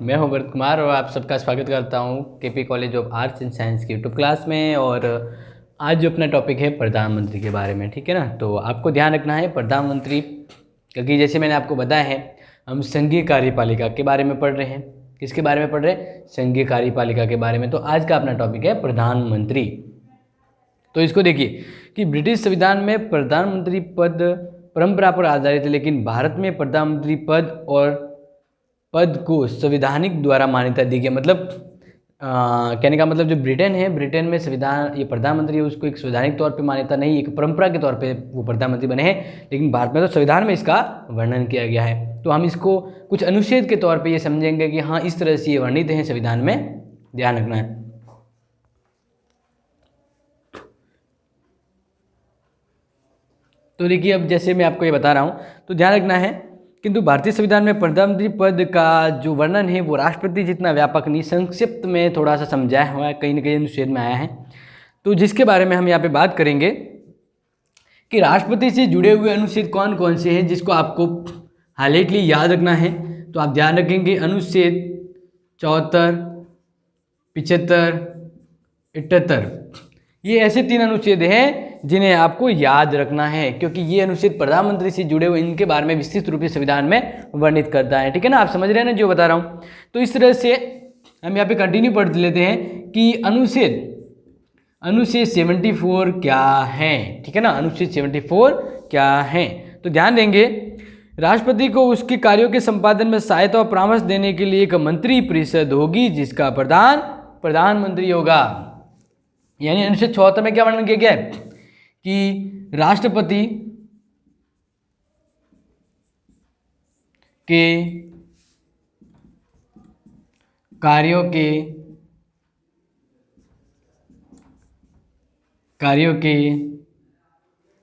मैं हूं भरत कुमार और आप सबका स्वागत करता हूं KP college of arts and science की यूट्यूब क्लास में। और आज जो अपना टॉपिक है प्रधानमंत्री के बारे में, ठीक है ना। तो आपको ध्यान रखना है प्रधानमंत्री, क्योंकि जैसे मैंने आपको बताया है हम संघीय कार्यपालिका के बारे में पढ़ रहे हैं। किसके बारे में पढ़ रहे हैं? संघीय कार्यपालिका के बारे में। तो आज का अपना टॉपिक है प्रधानमंत्री। तो इसको देखिए कि ब्रिटिश संविधान में प्रधानमंत्री पद परंपरा पर आधारित है, लेकिन भारत में प्रधानमंत्री पद को संवैधानिक द्वारा मान्यता दी गई। मतलब कहने का मतलब जो ब्रिटेन है, ब्रिटेन में संविधान, ये प्रधानमंत्री है उसको एक संवैधानिक तौर पे मान्यता नहीं, एक परंपरा के तौर पे वो प्रधानमंत्री बने हैं। लेकिन भारत में तो संविधान में इसका वर्णन किया गया है। तो हम इसको कुछ अनुच्छेद के तौर पे ये समझेंगे कि हाँ इस तरह से ये वर्णित है संविधान में, ध्यान रखना है। तो देखिए अब जैसे मैं आपको ये बता रहा हूँ तो ध्यान रखना है, किंतु भारतीय संविधान में प्रधानमंत्री पद का जो वर्णन है वो राष्ट्रपति जितना व्यापक नहीं, संक्षिप्त में थोड़ा सा समझाया हुआ है, कहीं ना कहीं अनुच्छेद में आया है। तो जिसके बारे में हम यहाँ पे बात करेंगे कि राष्ट्रपति से जुड़े हुए अनुच्छेद कौन कौन से हैं जिसको आपको हाईलाइटली याद रखना है। तो आप ध्यान रखेंगे अनुच्छेद 74, 75, 78, ये ऐसे 3 अनुच्छेद हैं जिन्हें आपको याद रखना है, क्योंकि ये अनुच्छेद प्रधानमंत्री से जुड़े हुए इनके बारे में विस्तृत रूप से संविधान में वर्णित करता है। ठीक है ना, आप समझ रहे हैं ना जो बता रहा हूँ। तो इस तरह से हम यहाँ पे कंटिन्यू पढ़ लेते हैं कि अनुच्छेद 74 क्या है। ठीक है ना, अनुच्छेद 74 क्या है। तो ध्यान देंगे, राष्ट्रपति को उसके कार्यों के संपादन में सहायता और परामर्श देने के लिए एक मंत्री परिषद होगी जिसका प्रधानमंत्री होगा। यानी अनुच्छेद 74 में क्या वर्णन किया गया है कि राष्ट्रपति के कार्यों के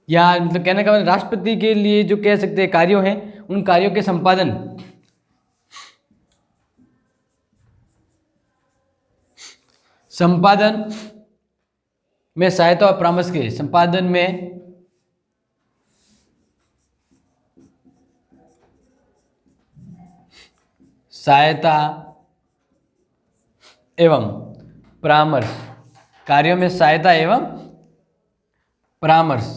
या मतलब कहने का मतलब राष्ट्रपति के लिए जो कह सकते हैं कार्यों हैं, उन कार्यों के संपादन में सहायता और परामर्श के संपादन में सहायता एवं परामर्श, कार्यों में सहायता एवं परामर्श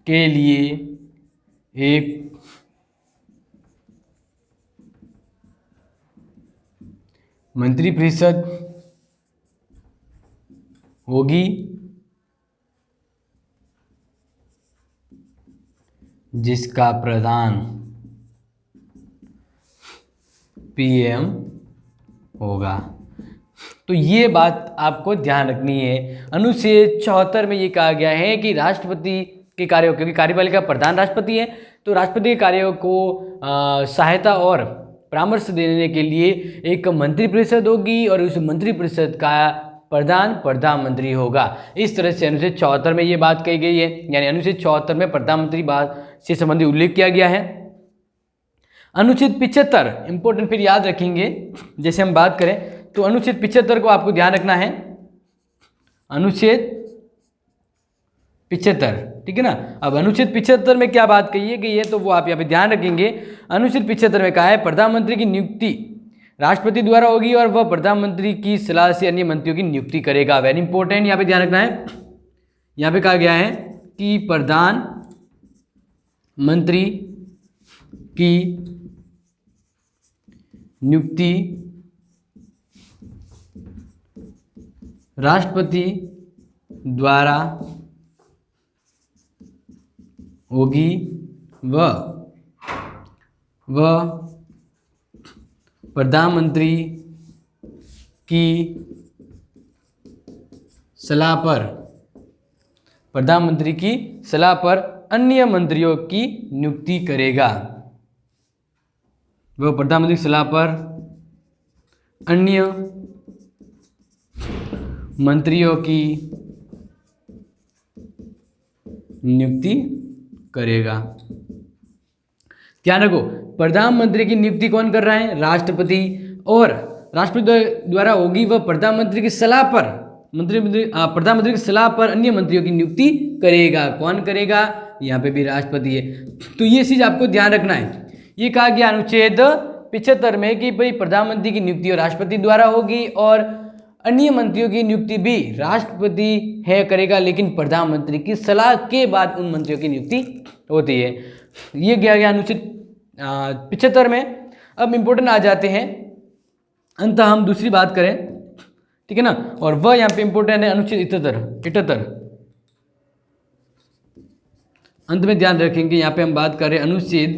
के लिए एक मंत्रिपरिषद होगी जिसका प्रधान पीएम होगा। तो ये बात आपको ध्यान रखनी है। अनुच्छेद 74 में ये कहा गया है कि राष्ट्रपति के कार्यों, क्योंकि कार्यपालिका प्रधान राष्ट्रपति है, तो राष्ट्रपति के कार्यों को सहायता और परामर्श देने के लिए एक मंत्रिपरिषद होगी और उस मंत्रिपरिषद का प्रधानमंत्री होगा। इस तरह से अनुच्छेद 74 में ये बात कही गई है। यानी अनुच्छेद 74 में प्रधानमंत्री बात से संबंधित उल्लेख किया गया है। अनुच्छेद 75 इंपॉर्टेंट, फिर याद रखेंगे जैसे हम बात करें तो अनुच्छेद 75 को आपको ध्यान रखना है। अनुच्छेद 75, ठीक है ना। अब अनुच्छेद 75 में क्या बात कही गई है तो वो आप यहाँ पे ध्यान रखेंगे। अनुच्छेद 75 में कहा है प्रधानमंत्री की नियुक्ति राष्ट्रपति द्वारा होगी और वह प्रधानमंत्री की सलाह से अन्य मंत्रियों की नियुक्ति करेगा। वेरी इंपॉर्टेंट, यहाँ पे ध्यान रखना है। यहाँ पे कहा गया है कि प्रधानमंत्री की नियुक्ति राष्ट्रपति द्वारा होगी, वह प्रधानमंत्री की सलाह पर अन्य मंत्रियों की नियुक्ति करेगा। वह प्रधानमंत्री की सलाह पर अन्य मंत्रियों की नियुक्ति करेगा। ध्यान रखो, प्रधानमंत्री की नियुक्ति कौन कर रहा है? राष्ट्रपति। और राष्ट्रपति द्वारा होगी वह प्रधानमंत्री की सलाह पर, प्रधानमंत्री की सलाह पर अन्य मंत्रियों की नियुक्ति करेगा। कौन करेगा? यहाँ पे भी राष्ट्रपति है। तो ये चीज़ आपको ध्यान रखना है। ये कहा गया अनुच्छेद 75 में कि भाई प्रधानमंत्री की नियुक्ति राष्ट्रपति द्वारा होगी और अन्य मंत्रियों की नियुक्ति भी राष्ट्रपति है करेगा, लेकिन प्रधानमंत्री की सलाह के बाद उन मंत्रियों की नियुक्ति होती है। ये गया अनुच्छेद 75 में। अब इम्पोर्टेंट आ जाते हैं, अंत हम दूसरी बात करें, ठीक है ना, और वह यहाँ पे इम्पोर्टेंट है अनुच्छेद 78। अंत में ध्यान रखेंगे, यहाँ पे हम बात करें अनुच्छेद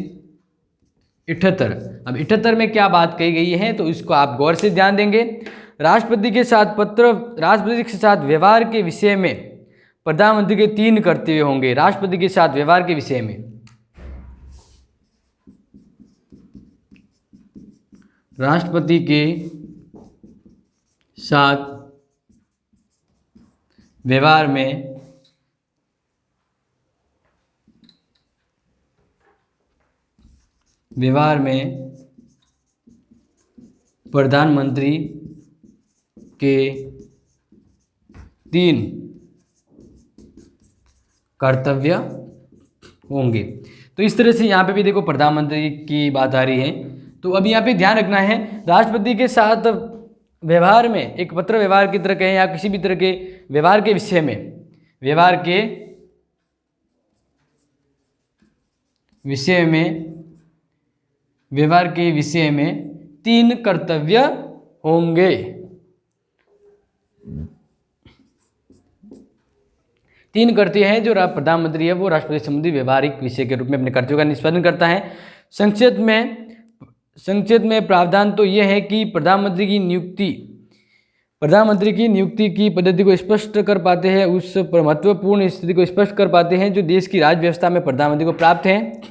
78। अब 78 में क्या बात कही गई है तो इसको आप गौर से ध्यान देंगे। राष्ट्रपति के साथ व्यवहार के विषय में प्रधानमंत्री के 3 कर्तव्य होंगे। राष्ट्रपति के साथ व्यवहार के विषय में राष्ट्रपति के साथ व्यवहार में प्रधानमंत्री के 3 कर्तव्य होंगे। तो इस तरह से यहाँ पे भी देखो प्रधानमंत्री की बात आ रही है। तो अब यहाँ पे ध्यान रखना है, राष्ट्रपति के साथ व्यवहार में एक पत्र व्यवहार की तरह कहें या किसी भी तरह के व्यवहार के विषय में व्यवहार के विषय में 3 कर्तव्य होंगे। 3 कर्तव्य हैं जो प्रधानमंत्री है वो राष्ट्रपति संबंधी व्यवहारिक विषय के रूप में अपने कर्तव्यों का निष्पादन करता है। संक्षेप में प्रावधान तो यह है कि प्रधानमंत्री की नियुक्ति की पद्धति को स्पष्ट कर पाते हैं, उस महत्वपूर्ण स्थिति को स्पष्ट कर पाते हैं जो देश की राज्य व्यवस्था में प्रधानमंत्री को प्राप्त है।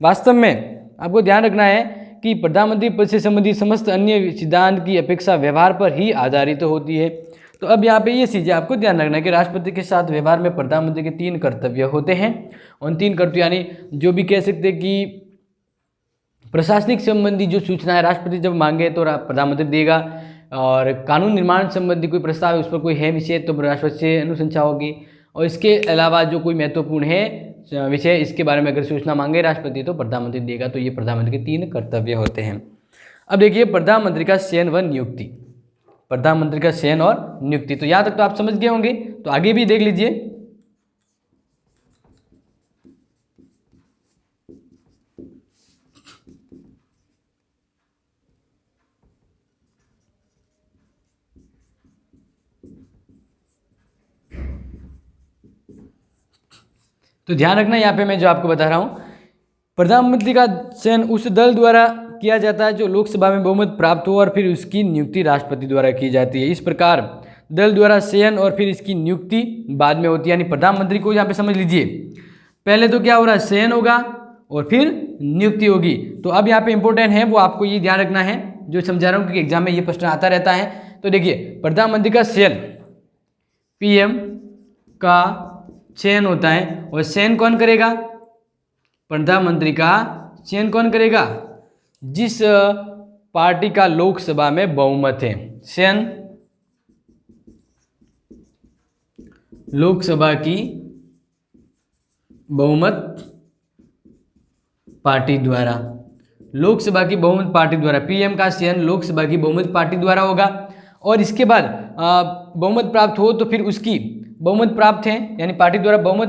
वास्तव में आपको ध्यान रखना है कि प्रधानमंत्री पद से संबंधित समस्त अन्य सिद्धांत की अपेक्षा व्यवहार पर ही आधारित होती है। तो अब यहाँ पे ये चीज़ें आपको ध्यान रखना है कि राष्ट्रपति के साथ व्यवहार में प्रधानमंत्री के 3 कर्तव्य होते हैं। उन 3 कर्तव्य यानी जो भी कह सकते हैं कि प्रशासनिक संबंधी जो सूचनाएं राष्ट्रपति जब मांगे तो प्रधानमंत्री देगा, और कानून निर्माण संबंधी कोई प्रस्ताव है उस पर कोई है विषय तो राष्ट्रपति से अनुशंसा होगी, और इसके अलावा जो कोई महत्वपूर्ण है विषय इसके बारे में अगर सूचना मांगे राष्ट्रपति तो प्रधानमंत्री देगा। तो ये प्रधानमंत्री के 3 कर्तव्य होते हैं। अब देखिए प्रधानमंत्री का चयन व नियुक्ति, तो यहाँ तक तो आप समझ गए होंगे, तो आगे भी देख लीजिए। तो ध्यान रखना यहाँ पे मैं जो आपको बता रहा हूँ, प्रधानमंत्री का चयन उस दल द्वारा किया जाता है जो लोकसभा में बहुमत प्राप्त हो और फिर उसकी नियुक्ति राष्ट्रपति द्वारा की जाती है। इस प्रकार दल द्वारा चयन और फिर इसकी नियुक्ति बाद में होती है। यानी प्रधानमंत्री को यहाँ पे समझ लीजिए, पहले तो क्या हो रहा है, चयन होगा और फिर नियुक्ति होगी। तो अब यहाँ पे इंपॉर्टेंट है वो आपको ये ध्यान रखना है जो समझा रहा हूँ, क्योंकि एग्जाम में ये प्रश्न आता रहता है। तो देखिए प्रधानमंत्री का चयन, पीएम का चयन होता है, और चयन कौन करेगा? प्रधानमंत्री का चयन कौन करेगा? जिस पार्टी का लोकसभा में बहुमत है। चयन लोकसभा की बहुमत पार्टी द्वारा, पीएम का चयन लोकसभा की बहुमत पार्टी द्वारा होगा। और इसके बाद बहुमत प्राप्त हो तो फिर उसकी बहुमत प्राप्त है, यानी पार्टी द्वारा बहुमत,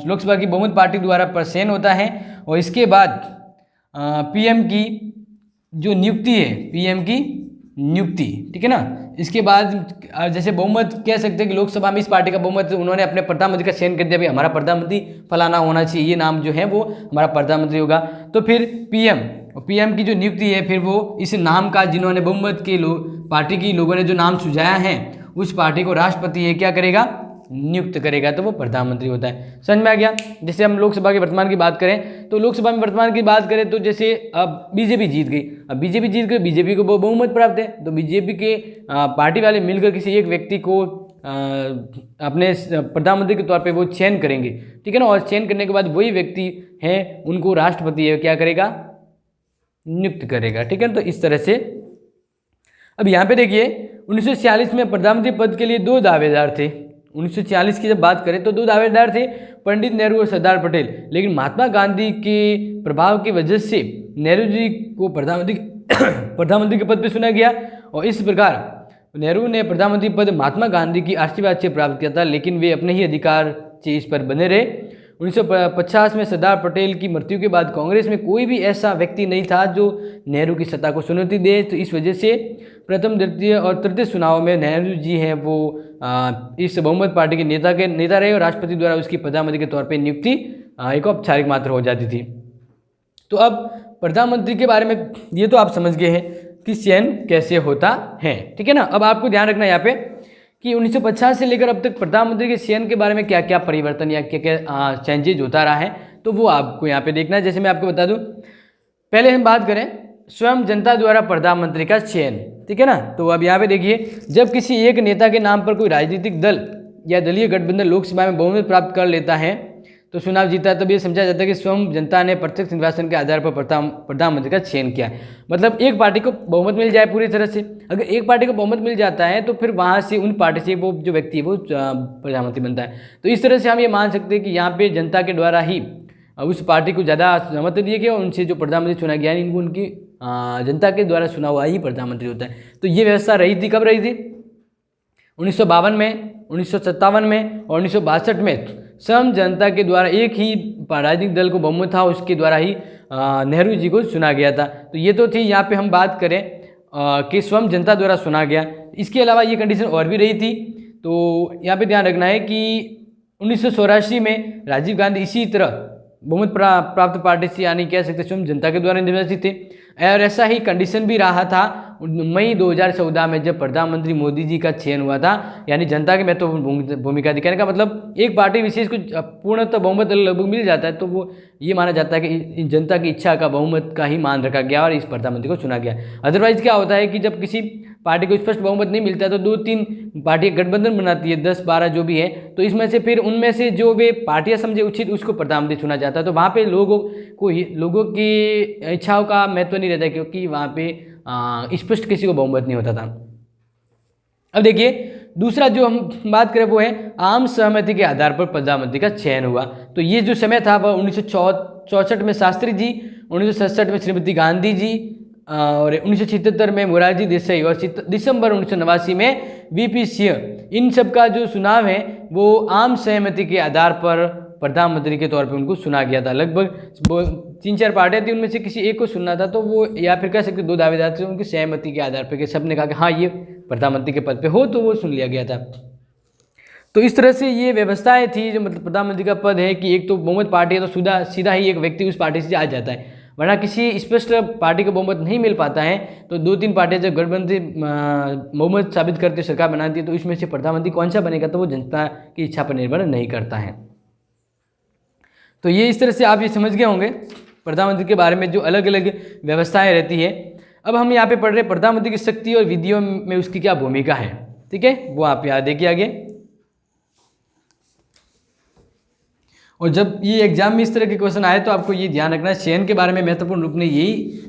लोकसभा की बहुमत पार्टी द्वारा चयन होता है। और इसके बाद पीएम की जो नियुक्ति है, पीएम की नियुक्ति, ठीक है ना। इसके बाद जैसे बहुमत कह सकते हैं कि लोकसभा में इस पार्टी का बहुमत, उन्होंने अपने प्रधानमंत्री का चयन कर दिया, भाई हमारा प्रधानमंत्री फलाना होना चाहिए, ये नाम जो है वो हमारा प्रधानमंत्री होगा। तो फिर पीएम की जो नियुक्ति है, फिर वो इस नाम का, जिन्होंने बहुमत के पार्टी की लोगों ने जो नाम सुझाया है, उस पार्टी को राष्ट्रपति ये क्या करेगा? नियुक्त करेगा, तो वो प्रधानमंत्री होता है। समझ में आ गया? जैसे हम लोकसभा के वर्तमान की बात करें तो लोकसभा में वर्तमान की बात करें तो जैसे अब बीजेपी जीत गई, बीजेपी को बहुमत प्राप्त है, तो बीजेपी के पार्टी वाले मिलकर किसी एक व्यक्ति को अपने प्रधानमंत्री के तौर पे वो चयन करेंगे, ठीक है ना। और चयन करने के बाद वही व्यक्ति है, उनको राष्ट्रपति है क्या करेगा? नियुक्त करेगा, ठीक है। तो इस तरह से अब यहाँ पे देखिए 1946 में प्रधानमंत्री पद के लिए 2 दावेदार थे। 1946 की जब बात करें तो 2 दावेदार थे, पंडित नेहरू और सरदार पटेल। लेकिन महात्मा गांधी के प्रभाव की वजह से नेहरू जी को प्रधानमंत्री के पद पर चुना गया और इस प्रकार नेहरू ने प्रधानमंत्री पद महात्मा गांधी की आशीर्वाद से प्राप्त किया था, लेकिन वे अपने ही अधिकार से इस पर बने रहे। 1950 में सरदार पटेल की मृत्यु के बाद कांग्रेस में कोई भी ऐसा व्यक्ति नहीं था जो नेहरू की सत्ता को चुनौती दे, तो इस वजह से प्रथम, द्वितीय और तृतीय चुनाव में नेहरू जी हैं वो इस बहुमत पार्टी के नेता रहे और राष्ट्रपति द्वारा उसकी प्रधानमंत्री के तौर पर नियुक्ति एक औपचारिक मात्र हो जाती थी। तो अब प्रधानमंत्री के बारे में ये तो आप समझ गए हैं कि चयन कैसे होता है, ठीक है ना। अब आपको ध्यान रखना यहाँ पे कि 1950 से लेकर अब तक प्रधानमंत्री के चयन के बारे में क्या क्या परिवर्तन या क्या क्या चेंजेज होता रहा है, तो वो आपको यहाँ पे देखना है। जैसे मैं आपको बता दूं, पहले हम बात करें स्वयं जनता द्वारा प्रधानमंत्री का चयन, ठीक है ना। तो अब यहाँ पे देखिए, जब किसी एक नेता के नाम पर कोई राजनीतिक दल या दलीय गठबंधन लोकसभा में बहुमत प्राप्त कर लेता है तो चुनाव जीता, तब ये समझा जाता है कि स्वयं जनता ने प्रत्यक्ष निर्वाचन के आधार पर प्रधानमंत्री का चयन किया है। मतलब एक पार्टी को बहुमत मिल जाए पूरी तरह से, अगर एक पार्टी को बहुमत मिल जाता है तो फिर वहाँ से उन पार्टी से वो जो व्यक्ति है वो प्रधानमंत्री बनता है। तो इस तरह से हम ये मान सकते हैं कि यहाँ पे जनता के द्वारा ही उस पार्टी को ज़्यादा मत दिए गए और उनसे जो प्रधानमंत्री चुना गया इनको उनकी जनता के द्वारा चुना हुआ ही प्रधानमंत्री होता है। तो ये व्यवस्था रही थी, कब रही थी? 1952 में, 1957 में और 1962 में स्वयं जनता के द्वारा एक ही राजनीतिक दल को बहुमत था, उसके द्वारा ही नेहरू जी को चुना गया था। तो ये तो थी, यहाँ पे हम बात करें कि स्वयं जनता द्वारा चुना गया। इसके अलावा ये कंडीशन और भी रही थी। तो यहाँ पे ध्यान रखना है कि 1984 में राजीव गांधी इसी तरह बहुमत प्राप्त पार्टी से, यानी कह सकते स्वयं जनता के द्वारा निर्वाचित थे। और ऐसा ही कंडीशन भी रहा था मई 2014 में जब प्रधानमंत्री मोदी जी का चयन हुआ था, यानी जनता की महत्वपूर्ण भूमिका दिखाने का मतलब एक पार्टी विशेष को पूर्णतः बहुमत लगभग मिल जाता है तो वो ये माना जाता है कि जनता की इच्छा का बहुमत का ही मान रखा गया और इस प्रधानमंत्री को चुना गया। अदरवाइज क्या होता है कि जब किसी पार्टी को स्पष्ट बहुमत नहीं मिलता है तो 2-3 पार्टी गठबंधन बनाती है, 10-12 जो भी है, तो इसमें से फिर उनमें से जो वे पार्टियां समझे उचित उसको प्रधानमंत्री चुना जाता है। तो वहाँ पे लोगों की इच्छाओं का महत्व नहीं रहता क्योंकि वहाँ पे स्पष्ट किसी को बहुमत नहीं होता था। अब देखिए दूसरा जो हम बात करें वो है आम सहमति के आधार पर प्रधानमंत्री का चयन हुआ। तो ये जो समय था वह 1964 में शास्त्री जी, 1967 में श्रीमती गांधी जी और 1976 में मोरारजी देसाई और दिसंबर 1989 में वीपी सिंह, इन सब का जो चुनाव है वो आम सहमति के आधार पर प्रधानमंत्री के तौर पे उनको चुना गया था। लगभग 3-4 पार्टियां थी, उनमें से किसी एक को चुनना था तो वो, या फिर कह सकते 2 दावेदार थे, उनकी सहमति के आधार पर कि सबने कहा कि हाँ ये प्रधानमंत्री के पद पे हो तो वो चुन लिया गया था। तो इस तरह से ये व्यवस्थाएं थी जो मतलब प्रधानमंत्री का पद है कि एक तो बहुमत पार्टी है तो सीधा ही एक व्यक्ति उस पार्टी से आ जाता है, वरना किसी स्पष्ट पार्टी को बहुमत नहीं मिल पाता है तो 2-3 पार्टियां जब गठबंधन बहुमत साबित करती सरकार बनाती है तो इसमें से प्रधानमंत्री कौन सा बनेगा तो वो जनता की इच्छा पर निर्भर नहीं करता है। तो ये इस तरह से आप ये समझ गए होंगे प्रधानमंत्री के बारे में जो अलग अलग व्यवस्थाएं रहती है। अब हम यहाँ पे पढ़ रहे प्रधानमंत्री की शक्ति और विधियों में उसकी क्या भूमिका है, ठीक है, वो आप यहाँ देखिए आगे। और जब ये एग्जाम में इस तरह के क्वेश्चन आए तो आपको ये ध्यान रखना है, चयन के बारे में महत्वपूर्ण रूप में यही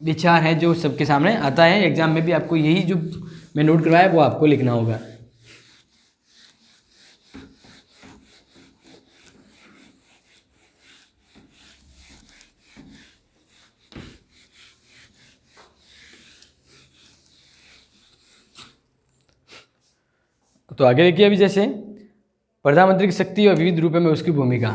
विचार है जो सबके सामने आता है एग्जाम में भी, आपको यही जो मैं नोट करवाया वो आपको लिखना होगा। तो आगे देखिए, अभी जैसे प्रधानमंत्री की शक्ति और विविध रूपों में उसकी भूमिका।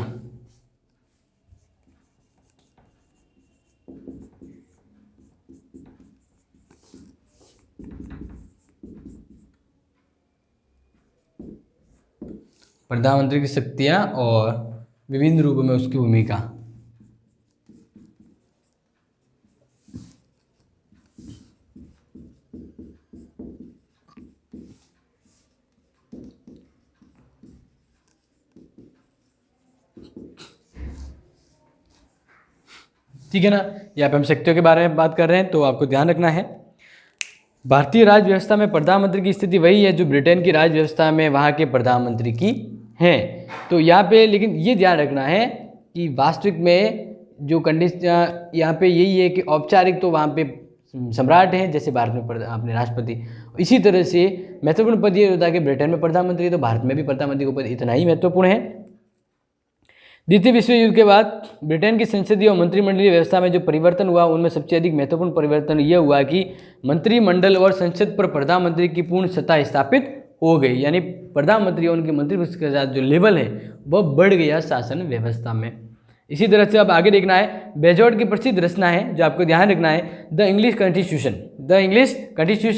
प्रधानमंत्री की शक्तियां और विभिन्न रूपों में उसकी भूमिका। ठीक है ना, यहाँ पे हम शक्तियों के बारे में बात कर रहे हैं तो आपको ध्यान रखना है भारतीय राज्य व्यवस्था में प्रधानमंत्री की स्थिति वही है जो ब्रिटेन की राज्य व्यवस्था में वहाँ के प्रधानमंत्री की है। तो यहाँ पे लेकिन ये ध्यान रखना है कि वास्तविक में जो कंडीशन यहाँ पे यही है कि औपचारिक तो वहाँ पे सम्राट हैं, जैसे भारत में अपने राष्ट्रपति। इसी तरह से महत्वपूर्ण पद ये होता है कि ब्रिटेन में प्रधानमंत्री है तो भारत में भी प्रधानमंत्री का पद इतना ही महत्वपूर्ण है। द्वितीय विश्व युद्ध के बाद ब्रिटेन की संसदीय और मंत्रिमंडलीय व्यवस्था में जो परिवर्तन हुआ उनमें सबसे अधिक महत्वपूर्ण परिवर्तन यह हुआ कि मंत्रिमंडल और संसद पर प्रधानमंत्री की पूर्ण सत्ता स्थापित हो गई, यानी प्रधानमंत्री और उनके मंत्रिपरिषद के साथ जो लेवल है वह बढ़ गया शासन व्यवस्था में। इसी तरह से अब आगे देखना है, बेजोर्ड की प्रसिद्ध रचना है जो आपको ध्यान रखना है, द इंग्लिश कॉन्स्टिट्यूशन,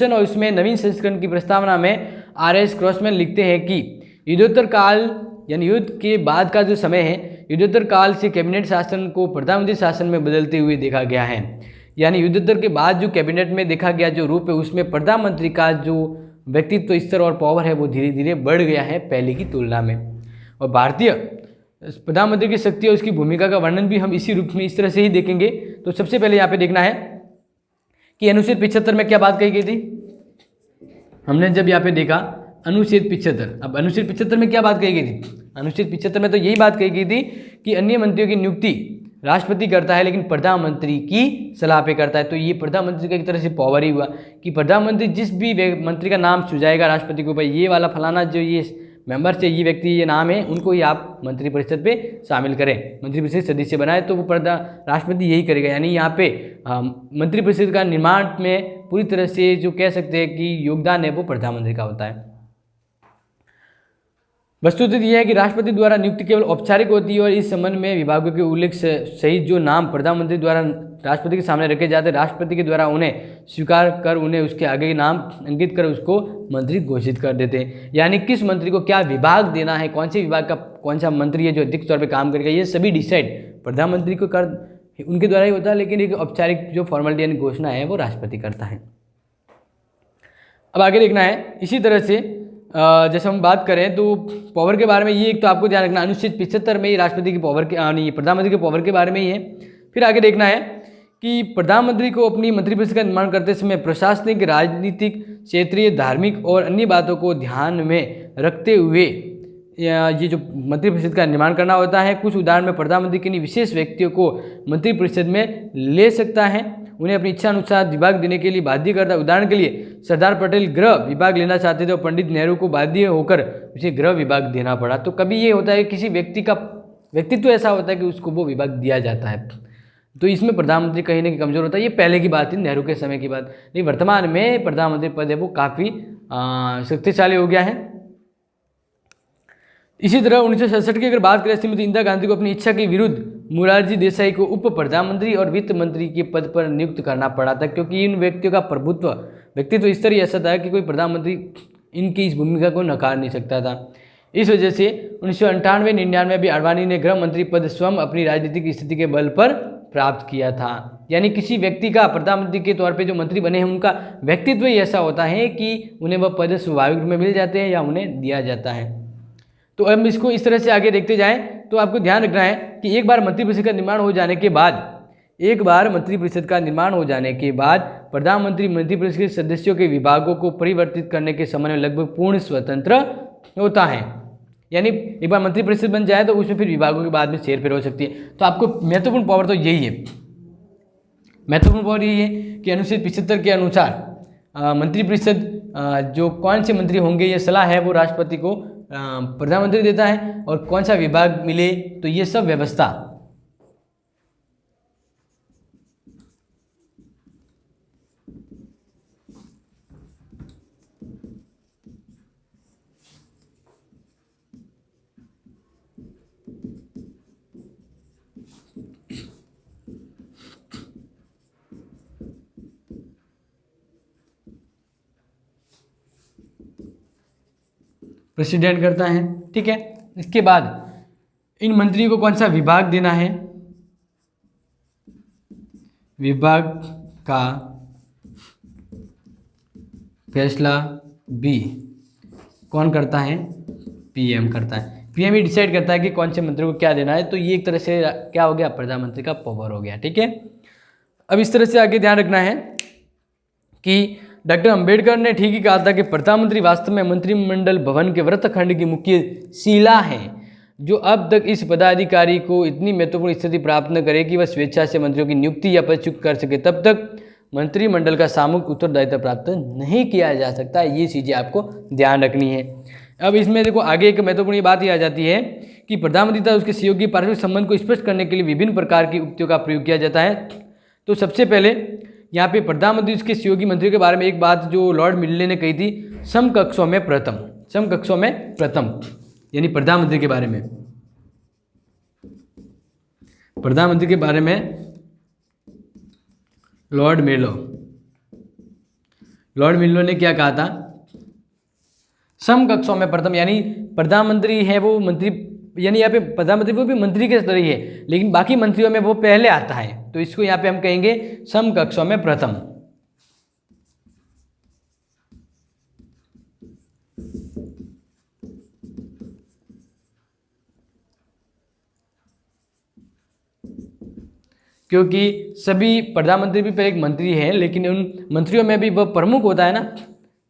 और उसमें नवीन संस्करण की प्रस्तावना में R.S. क्रॉसमैन लिखते हैं कि युद्धोत्तर काल यानी युद्ध के बाद का जो समय है, युद्धोत्तर काल से कैबिनेट शासन को प्रधानमंत्री शासन में बदलते हुए देखा गया है। यानी युद्धोत्तर के बाद जो कैबिनेट में देखा गया जो रूप है उसमें प्रधानमंत्री का जो व्यक्तित्व स्तर और पावर है वो धीरे धीरे बढ़ गया है पहले की तुलना में। और भारतीय प्रधानमंत्री की शक्ति और उसकी भूमिका का वर्णन भी हम इसी रूप में इस तरह से ही देखेंगे। तो सबसे पहले यहाँ पे देखना है कि अनुच्छेद 75 में क्या बात कही गई थी। हमने जब यहाँ पे देखा अनुच्छेद 75, अब अनुच्छेद 75 में क्या बात कही गई थी। अनुच्छेद 75 में तो यही बात कही गई थी कि अन्य मंत्रियों की नियुक्ति राष्ट्रपति करता है लेकिन प्रधानमंत्री की सलाह पे करता है। तो ये प्रधानमंत्री का एक तरह से पावर ही हुआ कि प्रधानमंत्री जिस भी मंत्री का नाम सुझाएगा राष्ट्रपति को, भाई ये वाला फलाना जो ये मेंबर से ये व्यक्ति ये नाम है, उनको ही आप मंत्रिपरिषद पे शामिल करें, मंत्रिपरिषद सदस्य बनाए, तो वो राष्ट्रपति यही करेगा। यानी यहाँ पे मंत्रिपरिषद का निर्माण में पूरी तरह से जो कह सकते हैं कि योगदान है वो प्रधानमंत्री का होता है। वस्तुतः यह है कि राष्ट्रपति द्वारा नियुक्ति केवल औपचारिक होती है और इस संबंध में विभागों के उल्लेख सहित जो नाम प्रधानमंत्री द्वारा राष्ट्रपति के सामने रखे जाते हैं, राष्ट्रपति के द्वारा उन्हें स्वीकार कर उन्हें उसके आगे नाम अंकित कर उसको मंत्री घोषित कर देते हैं। यानी किस मंत्री को क्या विभाग देना है, कौन से विभाग का कौन सा मंत्री है जो अध्यक्ष तौर पर काम करेगा, ये सभी डिसाइड प्रधानमंत्री को कर उनके द्वारा ही होता है, लेकिन एक औपचारिक जो फॉर्मेलिटी यानी घोषणा है वो राष्ट्रपति करता है। अब आगे देखना है इसी तरह से जैसे हम बात करें तो पावर के बारे में, ये एक तो आपको ध्यान रखना अनुच्छेद 75 में ही राष्ट्रपति की पावर के नहीं प्रधानमंत्री के पावर के बारे में ही है। फिर आगे देखना है कि प्रधानमंत्री को अपनी मंत्रिपरिषद का निर्माण करते समय प्रशासनिक, राजनीतिक, क्षेत्रीय, धार्मिक और अन्य बातों को ध्यान में रखते हुए ये जो मंत्रिपरिषद का निर्माण करना होता है। कुछ उदाहरण में प्रधानमंत्री किन्हीं विशेष व्यक्तियों को मंत्रिपरिषद में ले सकता है, उन्हें अपनी इच्छा अनुसार विभाग देने के लिए बाध्य करता है। उदाहरण के लिए सरदार पटेल गृह विभाग लेना चाहते थे और पंडित नेहरू को बाध्य होकर उसे गृह विभाग देना पड़ा। तो कभी ये होता है किसी व्यक्ति का व्यक्तित्व ऐसा होता है कि उसको वो विभाग दिया जाता है, तो इसमें प्रधानमंत्री कहीं ना कहीं कमजोर होता है। ये पहले की बात थी, नेहरू के समय की बात, लेकिन वर्तमान में प्रधानमंत्री पद है वो काफ़ी शक्तिशाली हो गया है। इसी तरह 1967 की अगर बात करें, श्रीमती इंदिरा गांधी को अपनी इच्छा के विरुद्ध मोरारजी देसाई को उप प्रधानमंत्री और वित्त मंत्री के पद पर नियुक्त करना पड़ा था, क्योंकि इन व्यक्तियों का व्यक्तित्व इस तरह ऐसा था कि कोई प्रधानमंत्री इनकी इस भूमिका को नकार नहीं सकता था। इस वजह से 1998-99 में आडवाणी ने गृह मंत्री पद स्वयं अपनी राजनीतिक स्थिति के बल पर प्राप्त किया था। यानी किसी व्यक्ति का प्रधानमंत्री के तौर पे जो मंत्री बने हैं उनका व्यक्तित्व ही ऐसा होता है कि उन्हें वह पद स्वाभाविक रूप में मिल जाते हैं या उन्हें दिया जाता है। तो अब इसको इस तरह से आगे देखते जाएं तो आपको ध्यान रखना है कि एक बार मंत्रिपरिषद का निर्माण हो जाने के बाद प्रधानमंत्री मंत्रिपरिषद के सदस्यों के विभागों को परिवर्तित करने के संबंध में लगभग पूर्ण स्वतंत्र होता है। यानी एक बार मंत्रिपरिषद बन जाए तो उसमें फिर विभागों के बाद में हेरफेर हो सकती है। तो आपको महत्वपूर्ण पावर तो यही है, महत्वपूर्ण पावर यही है कि अनुच्छेद 75 के अनुसार मंत्रिपरिषद जो कौन से मंत्री होंगे ये सलाह है वो राष्ट्रपति को प्रधानमंत्री देता है, और कौन सा विभाग मिले तो ये सब व्यवस्था प्रेसिडेंट करता है। ठीक है, इसके बाद इन मंत्रियों को कौन सा विभाग देना है, विभाग का फैसला भी कौन करता है, पीएम करता है। पीएम ही डिसाइड करता है कि कौन से मंत्री को क्या देना है। तो ये एक तरह से क्या हो गया, प्रधानमंत्री का पावर हो गया। ठीक है, अब इस तरह से आगे ध्यान रखना है कि डॉक्टर अंबेडकर ने ठीक ही कहा था कि प्रधानमंत्री वास्तव में मंत्रिमंडल भवन के वृत्तखंड की मुख्य शिला है, जो अब तक इस पदाधिकारी को इतनी महत्वपूर्ण स्थिति प्राप्त न करे कि वह स्वेच्छा से मंत्रियों की नियुक्ति या पदच्युत कर सके, तब तक मंत्रिमंडल का सामूहिक उत्तरदायित्व प्राप्त नहीं किया जा सकता। ये चीज़ें आपको ध्यान रखनी है। अब इसमें देखो आगे एक महत्वपूर्ण बात ये आ जाती है कि प्रधानमंत्री तथा उसके सहयोगी पारस्परिक संबंध को स्पष्ट करने के लिए विभिन्न प्रकार की उक्तियों का प्रयोग किया जाता है। तो सबसे पहले यहाँ पे प्रधानमंत्री उसके सहयोगी मंत्रियों के बारे में एक बात जो लॉर्ड मिल्ले ने कही थी, समकक्षों में प्रथम, समकक्षों में प्रथम, यानी प्रधानमंत्री के बारे में, प्रधानमंत्री के बारे में लॉर्ड मिल्लो ने क्या कहा था, समकक्षों में प्रथम, यानी प्रधानमंत्री है वो मंत्री, यानी यहाँ पे प्रधानमंत्री वो भी मंत्री के स्तर ही है, लेकिन बाकी मंत्रियों में वो पहले आता है, तो इसको यहाँ पे हम कहेंगे समकक्षों में प्रथम। क्योंकि सभी प्रधानमंत्री भी पहले एक मंत्री है, लेकिन उन मंत्रियों में भी वह प्रमुख होता है ना,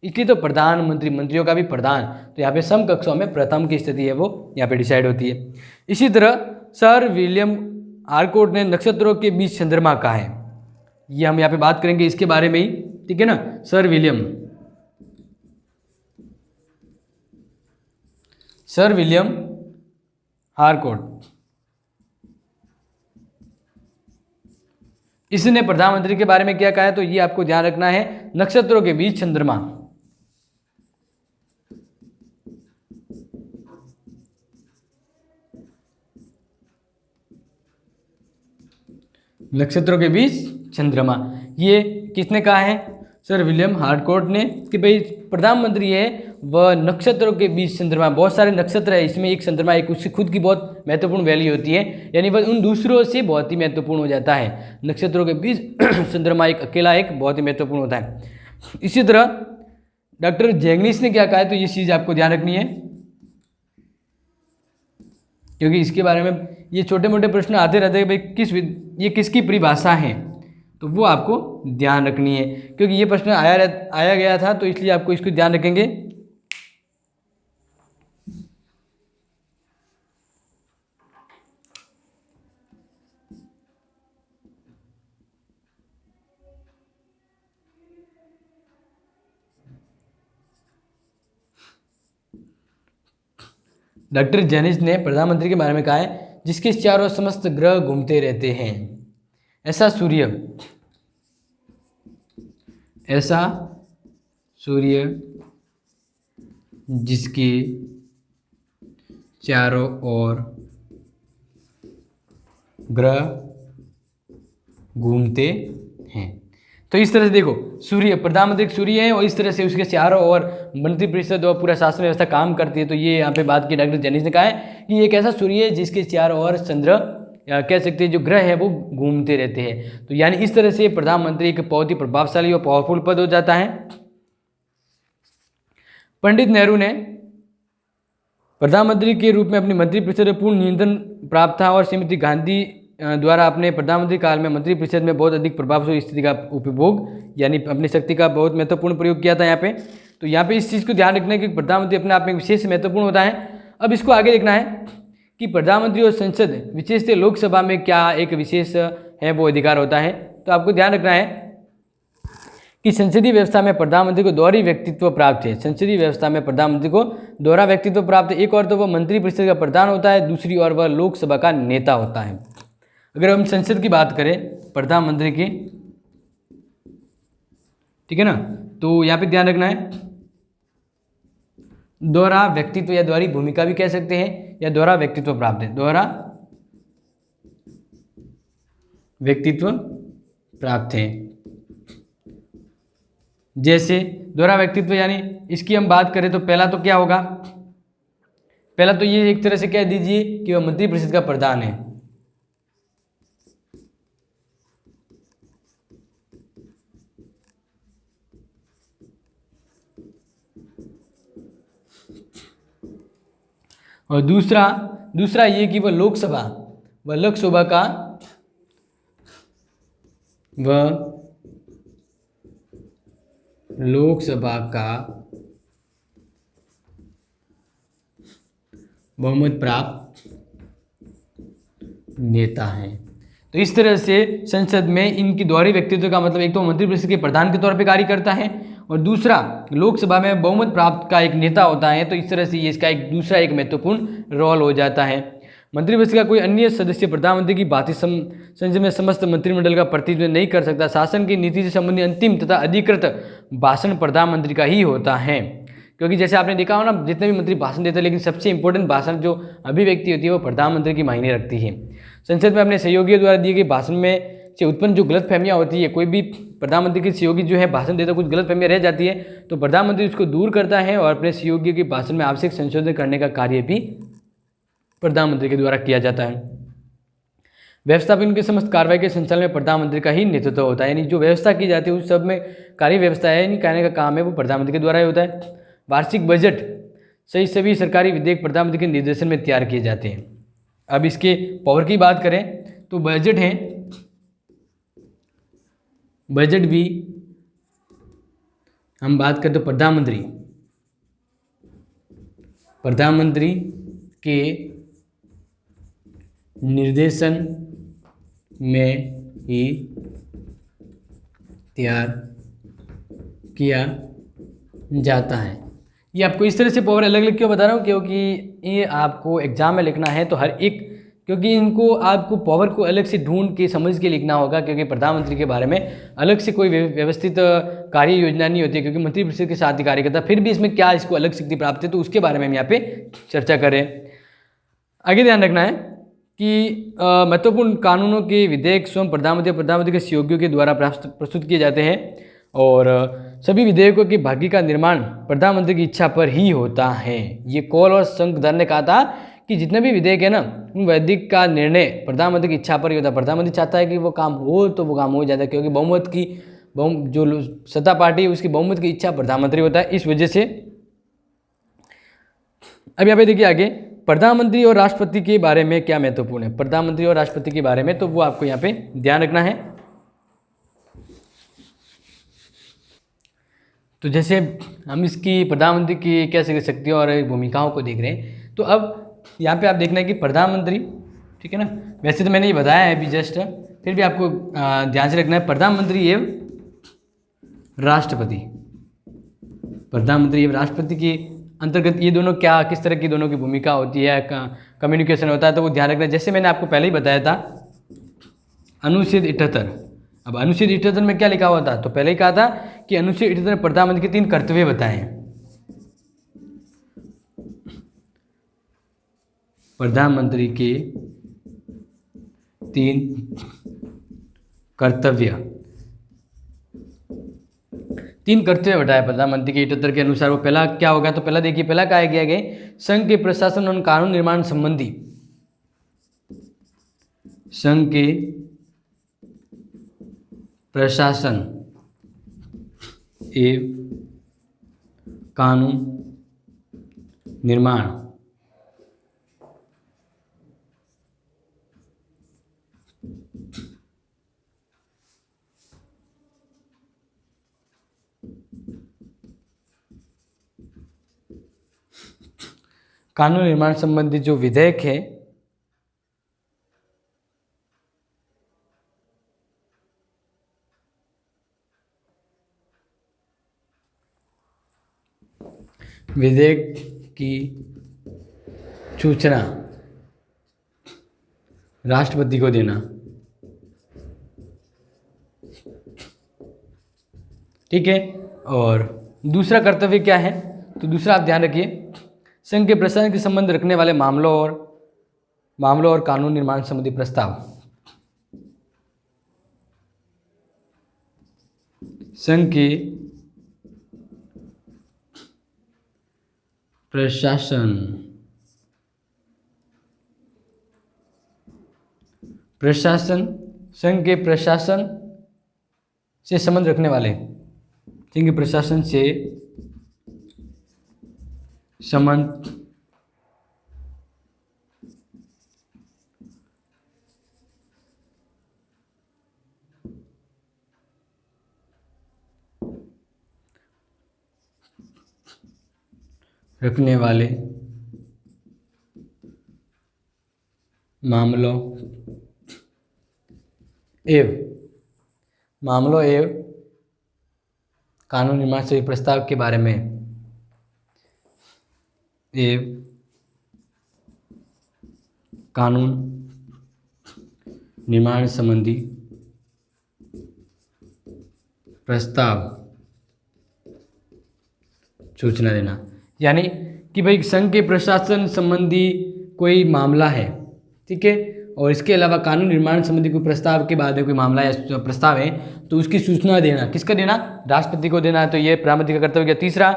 इसलिए तो प्रधानमंत्री, मंत्रियों का भी प्रधान, तो यहाँ पे समकक्षों में प्रथम की स्थिति है वो यहाँ पे डिसाइड होती है। इसी तरह सर विलियम आर्कोट ने नक्षत्रों के बीच चंद्रमा कहा है, ये हम यहाँ पे बात करेंगे इसके बारे में ही, ठीक है ना। सर विलियम आर्कोट, इसने प्रधानमंत्री के बारे में क्या कहा है, तो ये आपको ध्यान रखना है, नक्षत्रों के बीच चंद्रमा, नक्षत्रों के बीच चंद्रमा, ये किसने कहा है, सर विलियम हार्कोर्ट ने, कि भाई प्रधानमंत्री है वह नक्षत्रों के बीच चंद्रमा, बहुत सारे नक्षत्र है, इसमें एक चंद्रमा एक उसकी खुद की बहुत महत्वपूर्ण वैल्यू होती है, यानी वह उन दूसरों से बहुत ही महत्वपूर्ण हो जाता है, नक्षत्रों के बीच चंद्रमा एक अकेला एक बहुत ही महत्वपूर्ण होता है। इसी तरह डॉक्टर जेंगनिस ने क्या कहा है, तो ये चीज़ आपको ध्यान रखनी है, क्योंकि इसके बारे में ये छोटे मोटे प्रश्न आते रहते हैं, भाई ये किसकी परिभाषा है, तो वो आपको ध्यान रखनी है, क्योंकि ये प्रश्न आया गया था, तो इसलिए आपको इसको ध्यान रखेंगे। डॉक्टर जेनिस ने प्रधानमंत्री के बारे में कहा है, जिसके चारों समस्त ग्रह घूमते रहते हैं, ऐसा सूर्य जिसके चारों ओर ग्रह घूमते हैं। तो इस तरह से देखो, सूर्य, प्रधानमंत्री सूर्य है और इस तरह से उसके चारों ओर मंत्रिपरिषद और पूरा शासन व्यवस्था काम करती है। तो ये यहाँ पे बात की डॉक्टर जेनिस ने कहा है कि एक ऐसा सूर्य है जिसके चारों ओर चंद्र, या कह सकते हैं जो ग्रह है वो घूमते रहते हैं। तो यानी इस तरह से प्रधानमंत्री एक बहुत ही प्रभावशाली और पावरफुल पद हो जाता है। पंडित नेहरू ने प्रधानमंत्री के रूप में अपनी मंत्रिपरिषद में पूर्ण नियंत्रण प्राप्त था और श्रीमती गांधी द्वारा अपने प्रधानमंत्री काल में मंत्रिपरिषद में बहुत अधिक प्रभावशाली स्थिति का उपभोग, यानी अपनी शक्ति का बहुत महत्वपूर्ण प्रयोग किया था यहाँ पे। तो यहाँ पे इस चीज़ को ध्यान रखना है कि प्रधानमंत्री अपने आप में विशेष महत्वपूर्ण होता है। अब इसको आगे देखना है कि प्रधानमंत्री और संसद, विशेषतः लोकसभा में क्या एक विशेष है वो अधिकार होता है। तो आपको ध्यान रखना है कि संसदीय व्यवस्था में प्रधानमंत्री को दोहरी व्यक्तित्व प्राप्त है। संसदीय व्यवस्था में प्रधानमंत्री को दोहरा व्यक्तित्व प्राप्त है। एक और तो वह मंत्रिपरिषद का प्रधान होता है, दूसरी ओर वह लोकसभा का नेता होता है। अगर हम संसद की बात करें प्रधानमंत्री की, ठीक है ना, तो यहाँ पे ध्यान रखना है दोहरा व्यक्तित्व या दोहरी भूमिका भी कह सकते हैं, या दोहरा व्यक्तित्व प्राप्त है, दोहरा व्यक्तित्व प्राप्त है। जैसे दोहरा व्यक्तित्व यानी इसकी हम बात करें तो पहला तो क्या होगा, पहला तो ये एक तरह से कह दीजिए कि वह मंत्रिपरिषद का प्रधान है। और दूसरा ये कि वह लोकसभा का बहुमत प्राप्त नेता है। तो इस तरह से संसद में इनकी दोहरे व्यक्तित्व का मतलब एक तो मंत्रिपरिषद के प्रधान के तौर पर कार्य करता है और दूसरा लोकसभा में बहुमत प्राप्त का एक नेता होता है। तो इस तरह से ये इसका एक दूसरा एक महत्वपूर्ण रोल हो जाता है। मंत्रिपरिषद का कोई अन्य सदस्य प्रधानमंत्री की बात संसद में समस्त मंत्रिमंडल का प्रतिनिधित्व नहीं कर सकता। शासन की नीति से संबंधित अंतिम तथा अधिकृत भाषण प्रधानमंत्री का ही होता है, क्योंकि जैसे आपने देखा हो ना, जितने भी मंत्री भाषण देते हैं लेकिन सबसे इंपॉर्टेंट भाषण जो अभिव्यक्ति होती है वो प्रधानमंत्री की मायने रखती है। संसद में अपने सहयोगियों द्वारा दिए गए भाषण में से उत्पन्न जो गलतफहमियां होती है, कोई भी प्रधानमंत्री के सहयोगी जो है भाषण देता, कुछ गलतफहमियां रह जाती है तो प्रधानमंत्री उसको दूर करता है और अपने सहयोगियों के भाषण में आवश्यक संशोधन करने का कार्य भी प्रधानमंत्री के द्वारा किया जाता है। व्यवस्थापन की समस्त कार्रवाई के संचालन में प्रधानमंत्री का ही नेतृत्व होता है, यानी जो व्यवस्था की जाती है उस सब में कार्य व्यवस्था है यानी कहने का काम है वो प्रधानमंत्री के द्वारा ही होता है। वार्षिक बजट सही सभी सरकारी विधेयक प्रधानमंत्री के निर्देशन में तैयार किए जाते हैं। अब इसके पावर की बात करें तो बजट है, बजट भी हम बात करते प्रधानमंत्री के निर्देशन में ही तैयार किया जाता है। ये आपको इस तरह से पावर अलग अलग क्यों बता रहा हूँ, क्योंकि ये आपको एग्जाम में लिखना है तो हर एक, क्योंकि इनको आपको पावर को अलग से ढूंढ के समझ के लिखना होगा, क्योंकि प्रधानमंत्री के बारे में अलग से कोई व्यवस्थित कार्य योजना नहीं होती, क्योंकि मंत्रिपरिषद के साथ ही कार्य करता। फिर भी इसमें क्या इसको अलग शक्ति प्राप्त है तो उसके बारे में हम यहाँ पे चर्चा करें। आगे ध्यान रखना है कि महत्वपूर्ण कानूनों के विधेयक स्वयं प्रधानमंत्री के सहयोगियों के द्वारा प्रस्तुत किए जाते हैं और सभी विधेयकों के भाग्य का निर्माण प्रधानमंत्री की इच्छा पर ही होता है। ये कौल और शंखधर ने कहा था कि जितने भी विधेयक है ना उन वैदिक का निर्णय प्रधानमंत्री की इच्छा पर ही होता है। प्रधानमंत्री चाहता है कि वो काम हो तो वो काम हो जाता है, क्योंकि बहुमत की जो सत्ता पार्टी है उसकी बहुमत की इच्छा प्रधानमंत्री होता है। इस वजह से अब यहाँ पे देखिए आगे प्रधानमंत्री और राष्ट्रपति के बारे में क्या महत्वपूर्ण है। प्रधानमंत्री और राष्ट्रपति के बारे में तो वो आपको यहाँ पे ध्यान रखना है। तो जैसे हम इसकी प्रधानमंत्री की कैसे शक्तियों और भूमिकाओं को देख रहे हैं, तो अब यहाँ पे आप देखना है कि प्रधानमंत्री, ठीक है ना, वैसे तो मैंने ये बताया है अभी जस्ट, फिर भी आपको ध्यान से रखना है प्रधानमंत्री एवं राष्ट्रपति। प्रधानमंत्री एवं राष्ट्रपति के अंतर्गत ये दोनों क्या, किस तरह की दोनों की भूमिका होती है, कम्युनिकेशन होता है, तो वो ध्यान रखना है। जैसे मैंने आपको पहले ही बताया था अनुच्छेद 78। अब अनुच्छेद 78 में क्या लिखा हुआ था, तो पहले ही कहा था कि अनुच्छेद 78 में प्रधानमंत्री के 3 कर्तव्य बताए हैं। प्रधानमंत्री के 3 कर्तव्य बताया प्रधानमंत्री के 78 के अनुसार। वो पहला क्या होगा, तो पहला देखिए, पहला क्या किया गया, संघ के प्रशासन और कानून निर्माण संबंधी, संघ के प्रशासन एवं कानून निर्माण संबंधी जो विधेयक है विधेयक की सूचना राष्ट्रपति को देना, ठीक है। और दूसरा कर्तव्य क्या है, तो दूसरा आप ध्यान रखिए, संघ के प्रशासन के संबंध रखने वाले मामलों और कानून निर्माण संबंधी प्रस्ताव, संघ के संघ के प्रशासन से संबंध रखने वाले, संघ के प्रशासन से संबंध रखने वाले मामलों एवं मामलों एवं कानून निर्माण से प्रस्ताव के बारे में एवं कानून निर्माण संबंधी प्रस्ताव सूचना देना। यानी कि भाई संघ के प्रशासन संबंधी कोई मामला है, ठीक है, और इसके अलावा कानून निर्माण संबंधी कोई प्रस्ताव के बाद में कोई मामला या प्रस्ताव है तो उसकी सूचना देना। किसका देना? राष्ट्रपति को देना है। तो ये प्रधानमंत्री का कर्तव्य गया। तीसरा,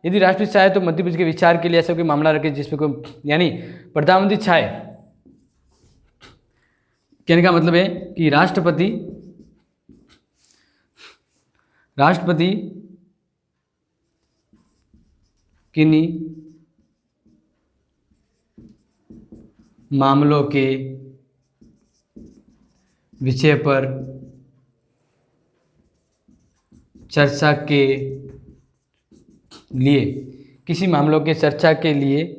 यदि राष्ट्रपति चाहे तो मंत्रिपरिषद के विचार के लिए ऐसा कोई मामला रखे जिसमें कोई, यानी प्रधानमंत्री चाहे, कहने का मतलब है कि राष्ट्रपति किन्हीं मामलों के विषय पर चर्चा के लिए, किसी मामलों के चर्चा के लिए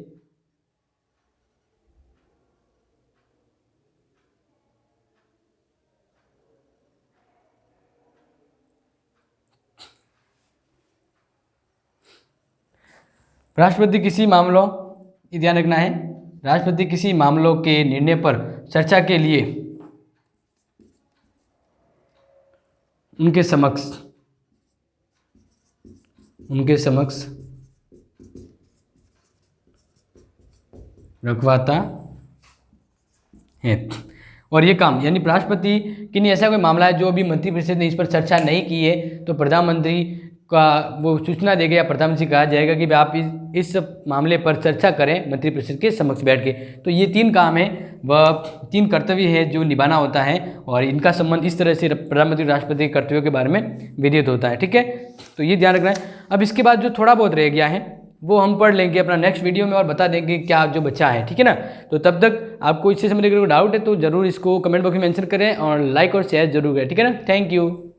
राष्ट्रपति किसी मामलों, ये ध्यान रखना है, राष्ट्रपति किसी मामलों के निर्णय पर चर्चा के लिए उनके समक्ष रखवाता है। और ये काम, यानी राष्ट्रपति कि नहीं ऐसा कोई मामला है जो अभी मंत्रिपरिषद ने इस पर चर्चा नहीं की है तो प्रधानमंत्री का वो सूचना देगा या प्रधानमंत्री कहा जाएगा कि आप इस मामले पर चर्चा करें मंत्रिपरिषद के समक्ष बैठ के। तो ये 3 काम है, वह 3 कर्तव्य है जो निभाना होता है और इनका संबंध इस तरह से प्रधानमंत्री राष्ट्रपति के कर्तव्यों के बारे में विदित होता है, ठीक है। तो ये ध्यान रखना है। अब इसके बाद जो थोड़ा बहुत रह गया है वो हम पढ़ लेंगे अपना नेक्स्ट वीडियो में और बता देंगे क्या जो बचा है, ठीक है ना। तो तब तक आपको इससे संबंधित कोई डाउट है तो जरूर इसको कमेंट बॉक्स में मेंशन करें और लाइक और शेयर जरूर करें, ठीक है ना। Thank you.